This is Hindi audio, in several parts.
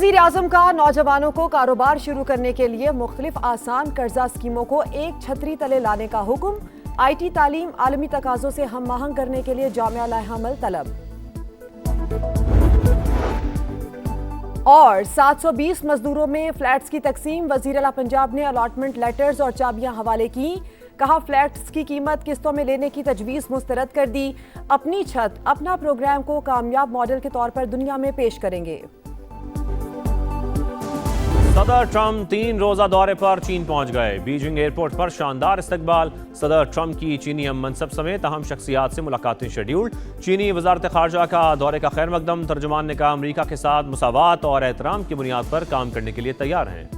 वजीर आजम का नौजवानों को कारोबार शुरू करने के लिए मुख्तलिफ आसान कर्जा स्कीमों को एक छतरी तले लाने का हुक्म। IT तालीम आलमी तकाजों से हम आहंग करने के लिए जामिया लाएहमल तलब। और 720 मजदूरों में फ्लैट्स की तकसीम। वजीर आला पंजाब ने अलॉटमेंट लेटर्स और चाबियां हवाले की। कहा फ्लैट्स की कीमत किस्तों में लेने की तजवीज़ मुस्तरद कर दी। अपनी छत अपना प्रोग्राम को कामयाब मॉडल के तौर पर दुनिया में पेश करेंगे। सदर ट्रंप 3 रोजा दौरे पर चीन पहुंच गए। बीजिंग एयरपोर्ट पर शानदार इस्तकबाल। सदर ट्रंप की चीनी हम मनसब समेत अहम शख्सियात से मुलाकातें शेड्यूल्ड। चीनी वजारत खारजा का दौरे का खैर मकदम। तर्जुमान ने कहा अमरीका के साथ मुसावात और एहतराम की बुनियाद पर काम करने के लिए तैयार हैं।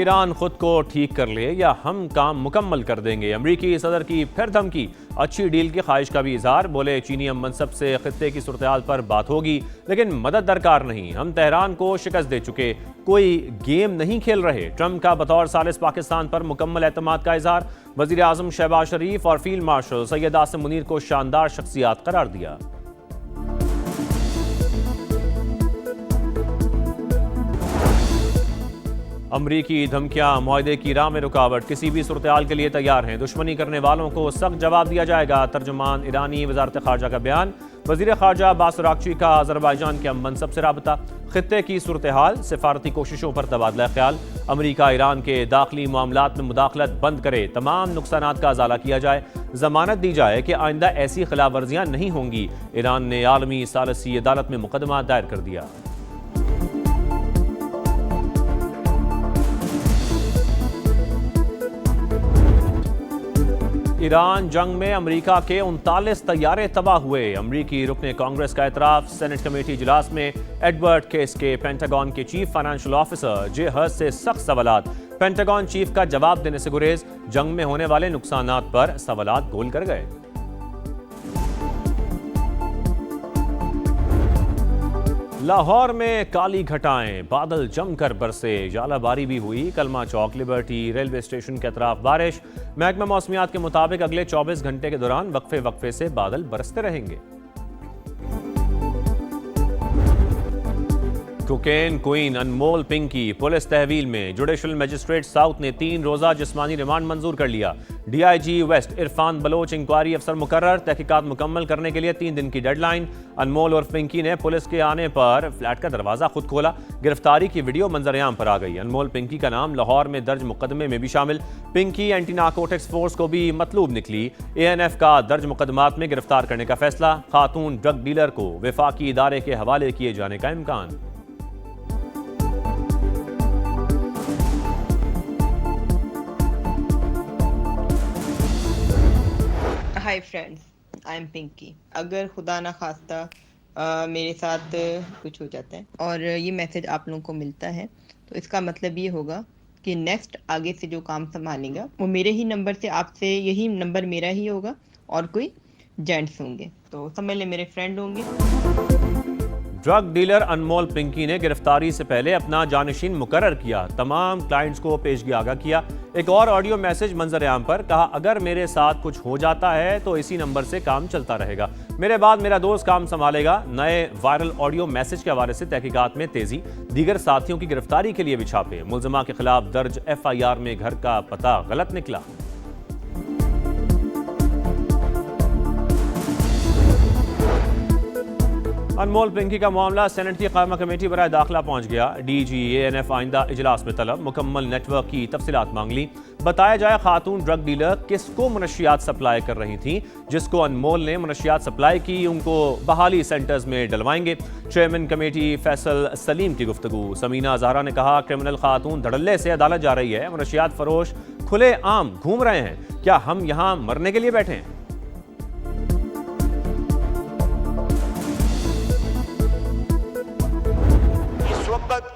ईरान खुद को ठीक कर ले या हम काम मुकम्मल कर देंगे। अमरीकी सदर की फिर धमकी। अच्छी डील की ख्वाहिश का भी इजहार। बोले चीनी हम मनसब से खित्ते की सूरत-ए-हाल पर बात होगी लेकिन मदद दरकार नहीं। हम तेहरान को शिकस्त दे चुके, कोई गेम नहीं खेल रहे। ट्रंप का बतौर सालिस पाकिस्तान पर मुकम्मल एतमाद का इजहार। वजीर आजम शहबाज शरीफ और फील्ड मार्शल सैयद आसिम मुनीर को शानदार शख्सियात करार दिया। अमरीकी धमकियां मुआहदे की राह में रुकावट। किसी भी सूरत-ए-हाल के लिए तैयार हैं। दुश्मनी करने वालों को सख्त जवाब दिया जाएगा। तर्जुमान ईरानी वजारत खारजा का बयान। वजीर खारजा अब्बास अरागची का अजरबैजान के हम मनसब से राबता। खित्ते की सूरत-ए-हाल, सिफारती कोशिशों पर तबादला ख्याल। अमरीका ईरान के दाखिली मामलात में मुदाखलत बंद करे। तमाम नुकसानात का अजाला किया जाए। जमानत दी जाए कि आइंदा ऐसी खिलाफ वर्जियां नहीं होंगी। ईरान ने आलमी सालिसी अदालत में मुकदमा दायर कर दिया। ईरान जंग में अमरीका के 39 तैयारे तबाह हुए। अमरीकी रुकने कांग्रेस का एतराफ। सेनेट कमेटी इजलास में एडवर्ड केस के पेंटागन के चीफ फाइनेंशियल ऑफिसर जे हर्स से सख्त सवालात। पेंटागन चीफ का जवाब देने से गुरेज। जंग में होने वाले नुकसानात पर सवालात गोल कर गए। लाहौर में काली घटाएं, बादल जमकर बरसे। जालाबारी भी हुई। कलमा चौक, लिबर्टी, रेलवे स्टेशन के अतराफ बारिश। महकमा मौसमियात के मुताबिक अगले 24 घंटे के दौरान वक्फे वक्फे से बादल बरसते रहेंगे। कोकेन क्वीन अनमोल पिंकी पुलिस तहवील में। जुडिशल मजिस्ट्रेट साउथ ने 3 रोजा जिस्मानी रिमांड मंजूर कर लिया। DIG west Irfan Baloch inquiry अफसर मुकर्रर। तहकीकात मुकम्मल करने के लिए 3 दिन की डेडलाइन। अनमोल और पिंकी ने पुलिस के आने पर फ्लैट का दरवाजा खुद खोला। गिरफ्तारी की वीडियो मंजरेआम पर आ गई। अनमोल पिंकी का नाम लाहौर में दर्ज मुकदमे में भी शामिल। पिंकी एंटी नारकोटिक्स फोर्स को भी मतलूब निकली। ANF का दर्ज मुकदमात में गिरफ्तार करने का फैसला। खातून ड्रग डीलर को वफाकी इदारे के हवाले किए जाने का इम्कान। Hi friends, I am Pinky. अगर खुदा ना खास्ता मेरे साथ कुछ हो जाता है और ये मैसेज आप लोगों को मिलता है तो इसका मतलब ये होगा कि नेक्स्ट आगे से जो काम संभालेगा वो मेरे ही नंबर से, आपसे यही नंबर मेरा ही होगा और कोई जेंट्स होंगे तो समझ ले मेरे फ्रेंड होंगे। ड्रग डीलर अनमोल पिंकी ने गिरफ्तारी से पहले अपना जानशीन मुकर्रर किया। तमाम क्लाइंट्स को पेशगी आगाह किया। एक और ऑडियो मैसेज मंजर-ए-आम पर कहा अगर मेरे साथ कुछ हो जाता है तो इसी नंबर से काम चलता रहेगा। मेरे बाद मेरा दोस्त काम संभालेगा। नए वायरल ऑडियो मैसेज के हवाले से तहकीकात में तेजी। दीगर साथियों की गिरफ्तारी के लिए भी छापे। मुलजमा के खिलाफ दर्ज FIR में घर का पता गलत निकला। अनमोल पिंकी का मामला सेनेट की कायमा कमेटी बराए दाखिला पहुंच गया। DG ANF आइंदा इजलास में तलब। मुकम्मल नेटवर्क की तफसीलात मांग ली। बताया जाए खातून ड्रग डीलर किसको मनशियात सप्लाई कर रही थी। जिसको अनमोल ने मनशियात सप्लाई की उनको बहाली सेंटर्स में डलवाएंगे। चेयरमैन कमेटी फैसल सलीम की गुफ्तगू। समीना ज़हरा ने कहा क्रिमिनल खातून धड़ल्ले से अदालत जा रही है। मनशियात फरोश खुले आम घूम रहे हैं। क्या हम यहाँ मरने के लिए बैठे हैं?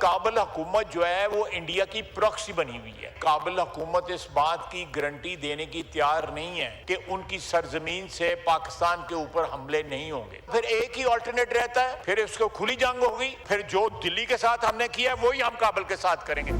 काबिल हुकूमत जो है वो इंडिया की प्रॉक्सी बनी हुई है। काबिल हुकूमत इस बात की गारंटी देने की तैयार नहीं है कि उनकी सरजमीन से पाकिस्तान के ऊपर हमले नहीं होंगे। फिर एक ही ऑल्टरनेट रहता है, फिर उसको खुली जंग होगी। फिर जो दिल्ली के साथ हमने किया है वही हम काबिल के साथ करेंगे।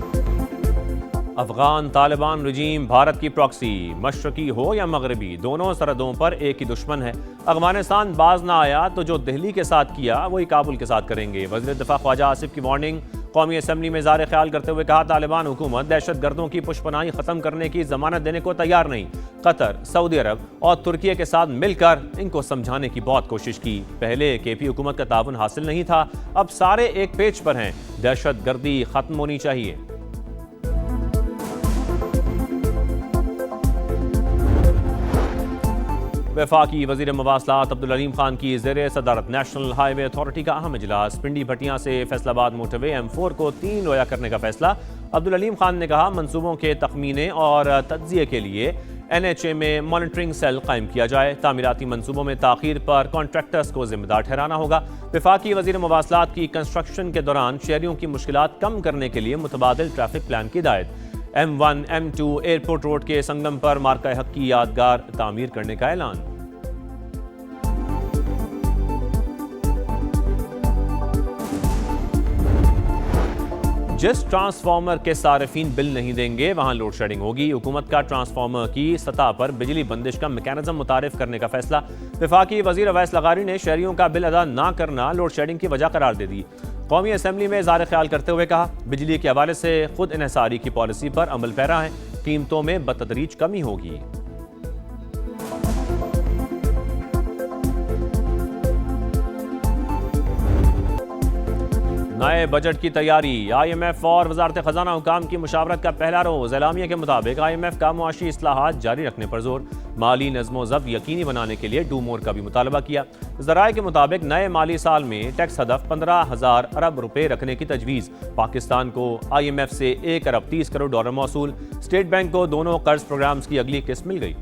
अफगान तालिबान रजीम भारत की प्रॉक्सी, मशरकी हो या मगरबी, दोनों सरहदों पर एक ही दुश्मन है। अफगानिस्तान बाज ना आया तो जो दिल्ली के साथ किया वही काबुल के साथ करेंगे। वज़ीर दिफा ख्वाजा आसिफ की वार्निंग। कौमी असम्बली में इज़हार ख्याल करते हुए कहा, तालिबान हुकूमत दहशत गर्दों की पुष्पनाही खत्म करने की जमानत देने को तैयार नहीं। कतर, सऊदी अरब और तुर्की के साथ मिलकर इनको समझाने की बहुत कोशिश की। पहले केपी हुकूमत का ताउन हासिल नहीं था, अब सारे एक पेज पर हैं। दहशत गर्दी खत्म होनी चाहिए। वफाकी वज़ीर मवासलात अब्दुल अलीम खान की ज़ेर सदारत नेशनल हाईवे अथॉरिटी का अहम इजलास। पिंडी भटियां से फैसलाबाद मोटरवे M4 को 3 रोया करने का फैसला। अब्दुल अलीम खान ने कहा, मंसूबों के तखमीने और तज्जिए के लिए NHA में मॉनिटरिंग सेल कायम किया जाए। तामीराती मंसूबों में ताखीर पर कॉन्ट्रैक्टर्स को जिम्मेदार ठहराना होगा। वफाकी वज़ीर मवासलात की कंस्ट्रक्शन के दौरान शहरियों की मुश्किलात कम करने के लिए मुतबादिल ट्रैफिक प्लान की हिदायत। M1 M2 एयरपोर्ट रोड के संगम पर मार्का हक की यादगार तामीर करने का ऐलान। जिस ट्रांसफार्मर के सारिफीन बिल नहीं देंगे वहां लोड शेडिंग होगी। हुकूमत का ट्रांसफार्मर की सतह पर बिजली बंदिश का मैकेनिज्म मुतारिफ करने का फैसला। वफाकी वजीर अवैस लगारी ने शहरियों का बिल अदा ना करना लोड शेडिंग की वजह करार दे दी। कौमी असम्बली में इज़हार ख्याल करते हुए कहा, बिजली के हवाले से खुद इन्हसारी की पॉलिसी पर अमल पैरा है, कीमतों में बतदरीज कमी होगी। नए बजट की तैयारी। IMF और वजारत खजाना हुकाम की मुशावरत का पहला रोज। एलामिया के मुताबिक IMF का मुआशी इस्लाहात जारी रखने पर जोर। माली नज़्मो ज़ब्त यकीनी बनाने के लिए डू मोर का भी मुतालबा किया। ज़राए के मुताबिक नए माली साल में टैक्स हदफ 15,000 अरब रुपए रखने की तजवीज़। पाकिस्तान को IMF से 1 अरब 30 करोड़ डॉलर मौसूल। स्टेट बैंक को दोनों कर्ज प्रोग्राम्स की अगली किस्त मिल गई।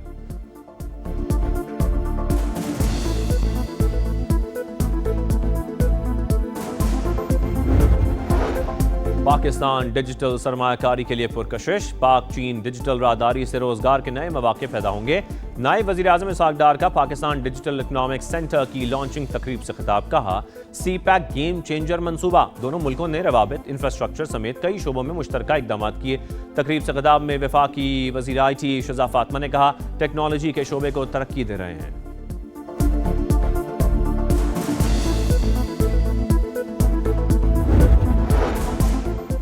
पाकिस्तान डिजिटल सरमायाकारी के लिए पुरकशिश। पाक चीन डिजिटल राहदारी से रोजगार के नए मौके पैदा होंगे। नायब वज़ीर आज़म इसहाक डार का पाकिस्तान डिजिटल इकोनॉमिक सेंटर की लॉन्चिंग तकरीब से खिताब। कहा, CPEC गेम चेंजर मंसूबा। दोनों मुल्कों ने रवाबित, इंफ्रास्ट्रक्चर समेत कई शोबों में मुश्तरका इकदाम किए। तकरीब से खिताब में वफाकी वज़ीर IT शज़ा फातिमा ने कहा, टेक्नोलॉजी के शोबे को तरक्की दे रहे हैं।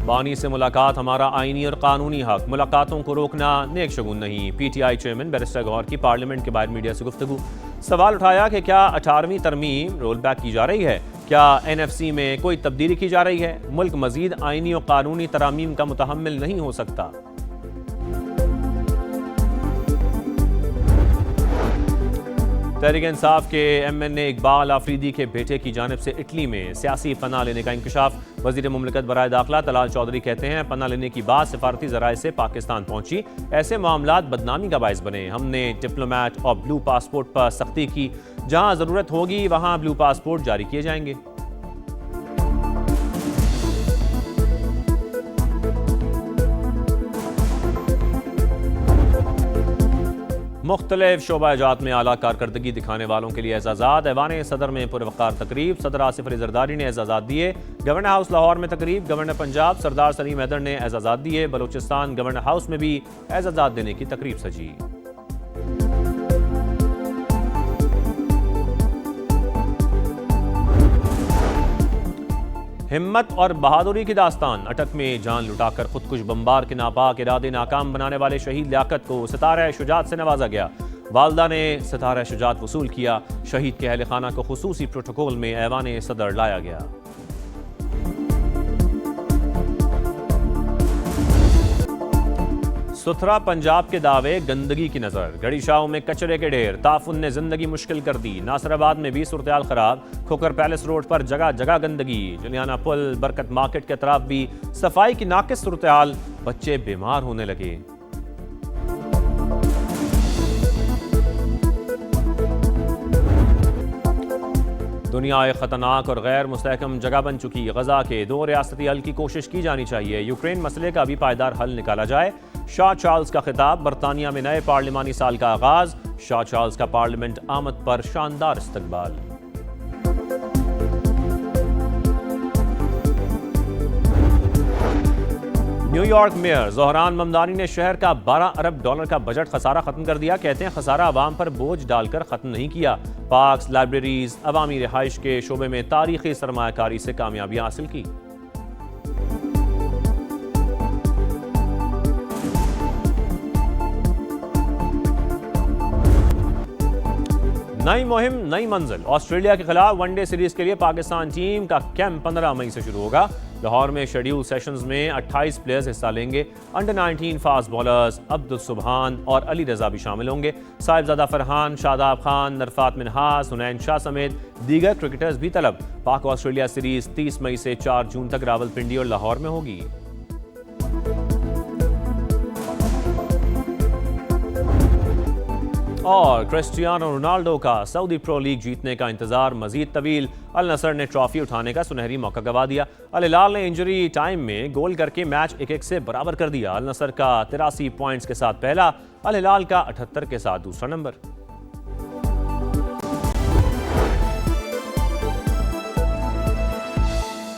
बानी से मुलाकात हमारा आईनी और कानूनी हक। मुलाकातों को रोकना नेक शगुन नहीं। PTI चेयरमैन बैरिस्टर गौहर की पार्लियामेंट के बाहर मीडिया से गुफ्तगू। सवाल उठाया कि क्या 18वीं तरमीम रोल बैक की जा रही है? क्या NFC में कोई तब्दीली की जा रही है? मुल्क मजीद आईनी और कानूनी तरामीम का मुतहम्मिल नहीं हो सकता। तहरीक इंसाफ के MNA इकबाल आफरीदी के बेटे की जानिब से इटली में सियासी पनाह लेने का इंकशाफ। वजीर मुमलिकत बराए दाखिला तलाल चौधरी कहते हैं, पनाह लेने की बात सिफारती ज़राए से पाकिस्तान पहुंची, ऐसे मामलात बदनामी का बायस बने। हमने डिप्लोमेट और ब्लू पासपोर्ट पर सख्ती की, जहां ज़रूरत होगी वहां ब्लू पासपोर्ट जारी किए जाएंगे। मुख्तलिफ शोबाजात में आला कारकर्दगी दिखाने वालों के लिए एजाज़ात। ऐवान सदर में पुरवकार तकरीब। सदर आसिफ अली जरदारी ने एजाज़ात दिए। गवर्नर हाउस लाहौर में तकरीब। गवर्नर पंजाब सरदार सलीम हैदर ने एजाज़ात दिए। बलूचिस्तान गवर्नर हाउस में भी एजाज़ात देने की तकरीब सजी। हिम्मत और बहादुरी की दास्तान। अटक में जान लुटाकर खुदकुश बम्बार के नापाक इरादे नाकाम बनाने वाले शहीद लियाकत को सितारा शुजात से नवाजा गया। वालदा ने सितारा शुजात वसूल किया। शहीद के अहल खाना को खुसूसी प्रोटोकॉल में ऐवान सदर लाया गया। सुथरा पंजाब के दावे गंदगी की नजर। गड़ी शाहों में कचरे के ढेर। ताफुन ने जिंदगी मुश्किल कर दी। नासराबाद में भी सूरत-ए-हाल खराब। खोकर पैलेस रोड पर जगह जगह गंदगी। जुलियाना पुल, बरकत मार्केट के अतराफ भी सफाई की नाकिस सूरत-ए-हाल। बच्चे बीमार होने लगे। दुनिया एक खतरनाक और गैर मुस्तहकम जगह बन चुकी। गजा के 2 रियासती हल की कोशिश की जानी चाहिए। यूक्रेन मसले का भी पायदार हल निकाला जाए। शाह चार्ल्स का खिताब। बरतानिया में नए पार्लिमानी साल का आगाज। शाह चार्ल्स का पार्लियामेंट आमद पर शानदार इस्तकबाल। न्यूयॉर्क मेयर जोहरान ममदानी ने शहर का 12 अरब डॉलर का बजट खसारा खत्म कर दिया। कहते हैं खसारा आवाम पर बोझ डालकर खत्म नहीं किया। पार्क्स, लाइब्रेरीज, अवामी रिहाइश के शोबे में तारीखी सरमायाकारी से कामयाबियां हासिल की। नई मुहिम नई मंजिल। ऑस्ट्रेलिया के खिलाफ वनडे सीरीज के लिए पाकिस्तान टीम का कैंप 15 मई से शुरू होगा। लाहौर में शेड्यूल सेशंस में 28 प्लेयर्स हिस्सा लेंगे। अंडर 19 फास्ट बॉलर्स अब्दुल सुबहान और अली रजा भी शामिल होंगे। साहिबजादा फरहान, शादाब खान, नरफात मिनहास, हुनैन शाह समेत दीगर क्रिकेटर्स भी तलब। पाक ऑस्ट्रेलिया सीरीज 30 मई से 4 जून तक रावलपिंडी और लाहौर में होगी। और क्रिस्टियानो रोनाल्डो का सऊदी प्रो लीग जीतने का इंतजार मजीद तवील। अल नसर ने ट्रॉफी उठाने का सुनहरी मौका गवा दिया। अल हिलाल ने इंजरी टाइम में गोल करके मैच 1-1 से बराबर कर दिया। अल नसर का 83 पॉइंट्स के साथ पहला, अल हिलाल का 78 के साथ दूसरा नंबर।